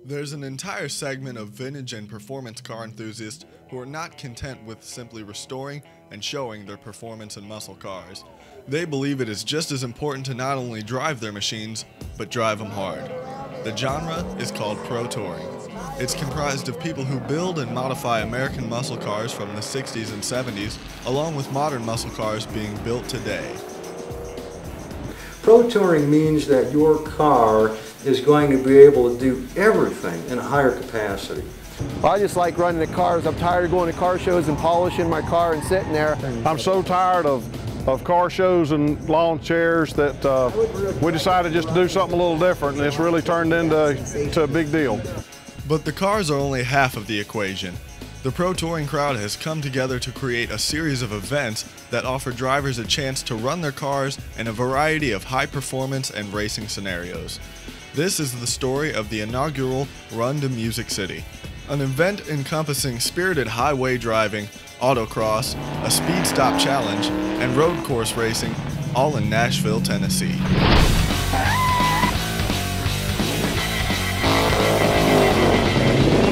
There's an entire segment of vintage and performance car enthusiasts who are not content with simply restoring and showing their performance and muscle cars. They believe it is just as important to not only drive their machines, but drive them hard. The genre is called Pro Touring. It's comprised of people who build and modify American muscle cars from the 60s and 70s, along with modern muscle cars being built today. Pro Touring means that your car is going to be able to do everything in a higher capacity. I just like running the cars. I'm tired of going to car shows and polishing my car and sitting there. I'm so tired of car shows and lawn chairs that we decided just to do something a little different, and it's really turned into a big deal. But the cars are only half of the equation. The Pro Touring crowd has come together to create a series of events that offer drivers a chance to run their cars in a variety of high performance and racing scenarios. This is the story of the inaugural Run to Music City, an event encompassing spirited highway driving, autocross, a speed stop challenge, and road course racing, all in Nashville, Tennessee.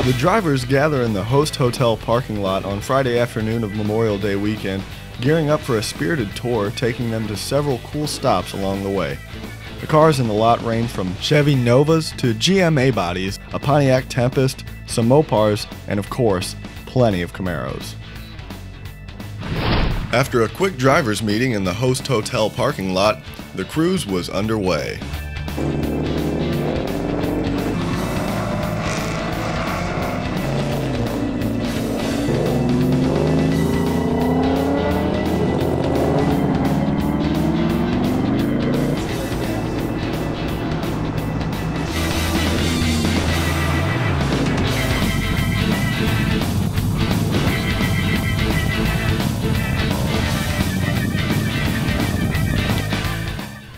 The drivers gather in the Host Hotel parking lot on Friday afternoon of Memorial Day weekend, gearing up for a spirited tour taking them to several cool stops along the way. The cars in the lot range from Chevy Novas to GM A-bodies, a Pontiac Tempest, some Mopars, and of course, plenty of Camaros. After a quick drivers meeting in the Host Hotel parking lot, the cruise was underway.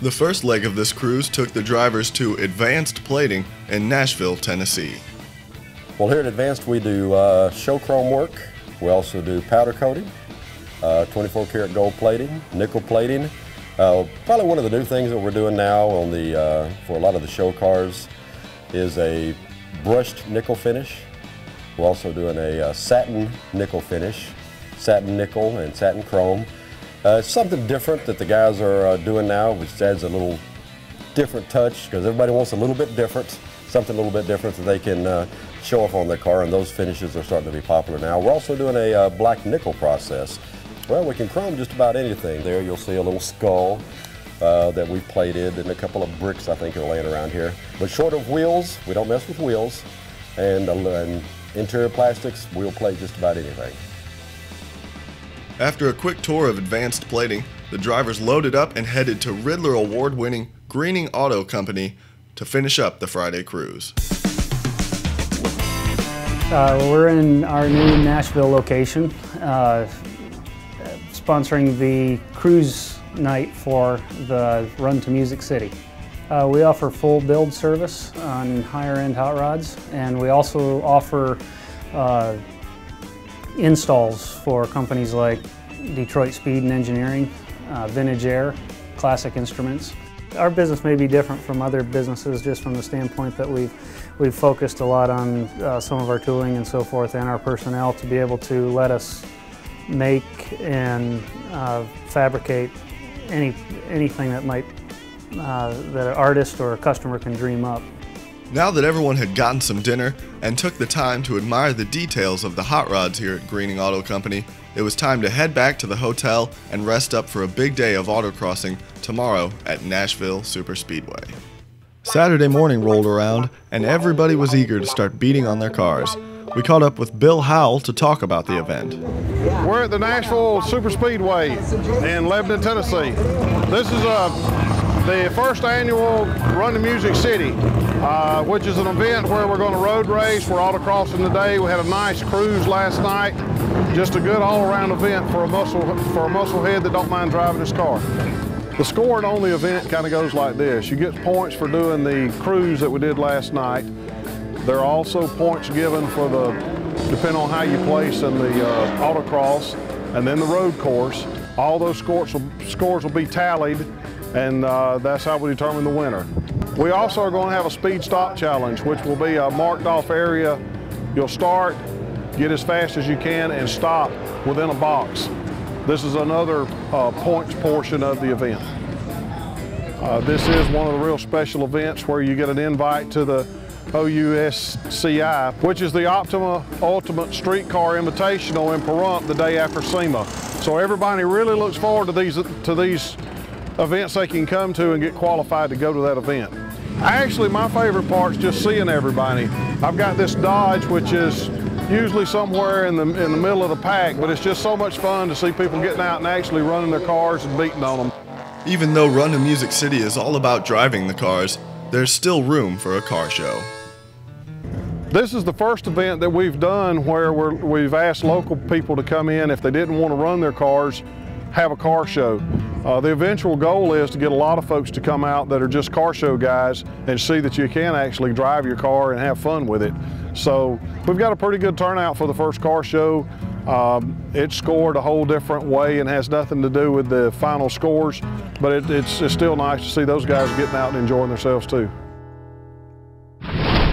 The first leg of this cruise took the drivers to Advanced Plating in Nashville, Tennessee. Well, here at Advanced we do show chrome work. We also do powder coating, 24 karat gold plating, nickel plating. Probably one of the new things that we're doing now on for a lot of the show cars is a brushed nickel finish. We're also doing a satin nickel finish, satin nickel and satin chrome. It's something different that the guys are doing now, which adds a little different touch because everybody wants a little bit different, something a little bit different that they can show off on their car, and those finishes are starting to be popular now. We're also doing a black nickel process. Well, we can chrome just about anything. There you'll see a little skull that we've plated and a couple of bricks I think are laying around here. But short of wheels, we don't mess with wheels, and interior plastics, we'll plate just about anything. After a quick tour of Advanced Plating, the drivers loaded up and headed to Riddler Award-winning Greening Auto Company to finish up the Friday cruise. We're in our new Nashville location, sponsoring the cruise night for the Run to Music City. We offer full build service on higher-end hot rods, and we also offer installs for companies like Detroit Speed and Engineering, Vintage Air, Classic Instruments. Our business may be different from other businesses just from the standpoint that we've focused a lot on some of our tooling and so forth, and our personnel to be able to let us make and fabricate anything that that an artist or a customer can dream up. Now that everyone had gotten some dinner and took the time to admire the details of the hot rods here at Greening Auto Company, it was time to head back to the hotel and rest up for a big day of autocrossing tomorrow at Nashville Superspeedway. Saturday morning rolled around and everybody was eager to start beating on their cars. We caught up with Bill Howell to talk about the event. We're at the Nashville Superspeedway in Lebanon, Tennessee. This is the first annual Run to Music City, which is an event where we're going to road race. We're autocrossing today. We had a nice cruise last night. Just a good all-around event for a muscle head that don't mind driving his car. The scoring on the event kind of goes like this. You get points for doing the cruise that we did last night. There are also points given for depending on how you place in the autocross and then the road course. All those scores will be tallied, and that's how we determine the winner. We also are going to have a speed stop challenge, which will be a marked off area. You'll start, get as fast as you can, and stop within a box. This is another points portion of the event. This is one of the real special events where you get an invite to the OUSCI, which is the Ultimate Streetcar Invitational in Pahrump the day after SEMA. So everybody really looks forward to these events they can come to and get qualified to go to that event. Actually, my favorite part is just seeing everybody. I've got this Dodge, which is usually somewhere in the middle of the pack, but it's just so much fun to see people getting out and actually running their cars and beating on them. Even though Run to Music City is all about driving the cars, there's still room for a car show. This is the first event that we've done where we've asked local people to come in if they didn't want to run their cars, have a car show. The eventual goal is to get a lot of folks to come out that are just car show guys and see that you can actually drive your car and have fun with it. So we've got a pretty good turnout for the first car show. It scored a whole different way and has nothing to do with the final scores, but it's still nice to see those guys getting out and enjoying themselves too.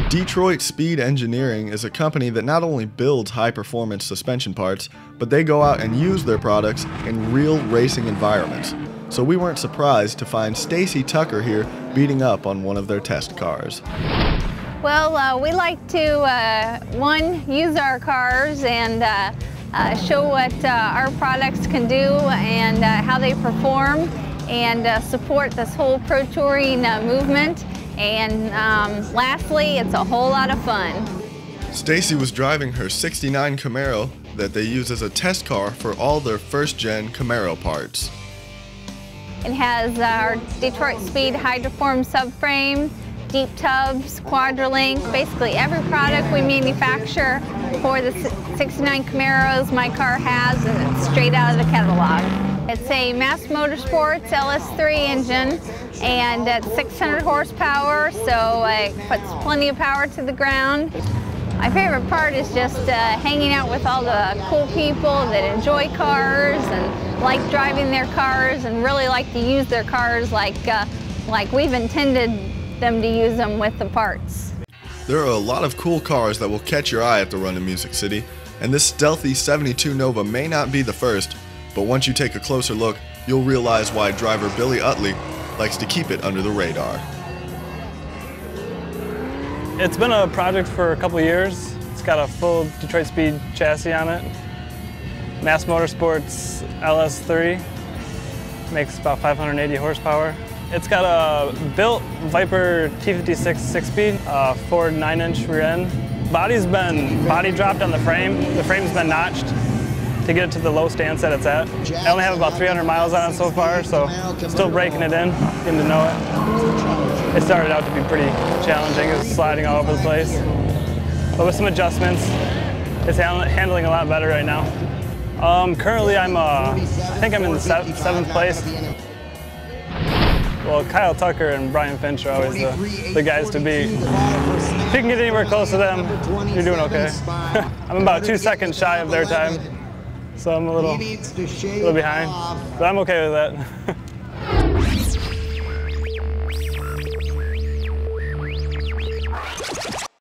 Detroit Speed Engineering is a company that not only builds high-performance suspension parts, but they go out and use their products in real racing environments. So we weren't surprised to find Stacy Tucker here beating up on one of their test cars. Well, we like to, use our cars and show what our products can do and how they perform, and support this whole pro touring movement. And lastly, it's a whole lot of fun. Stacy was driving her '69 Camaro that they use as a test car for all their first-gen Camaro parts. It has our Detroit Speed Hydroform subframe, deep tubs, Quadralink, basically every product we manufacture for the '69 Camaros my car has, and it's straight out of the catalog. It's a Mass Motorsports LS3 engine, and it's 600 horsepower, so it puts plenty of power to the ground. My favorite part is just hanging out with all the cool people that enjoy cars and like driving their cars and really like to use their cars like we've intended them to use them with the parts. There are a lot of cool cars that will catch your eye at the Run to Music City, and this Stealthy 72 Nova may not be the first, but once you take a closer look, you'll realize why driver Billy Utley likes to keep it under the radar. It's been a project for a couple years. It's got a full Detroit Speed chassis on it. Mass Motorsports LS3, makes about 580 horsepower. It's got a built Viper T56 6-speed, Ford 9-inch rear end. Body's been body dropped on the frame. The frame's been notched to get it to the low stance that it's at. I only have about 300 miles on it so far, so still breaking it in, getting to know it. It started out to be pretty challenging. It was sliding all over the place. But with some adjustments, it's handling a lot better right now. Currently I think I'm in the seventh place. Well, Kyle Tucker and Brian Finch are always the guys to beat. If you can get anywhere close to them, you're doing okay. I'm about 2 seconds shy of their time, so I'm a little behind, but I'm okay with that.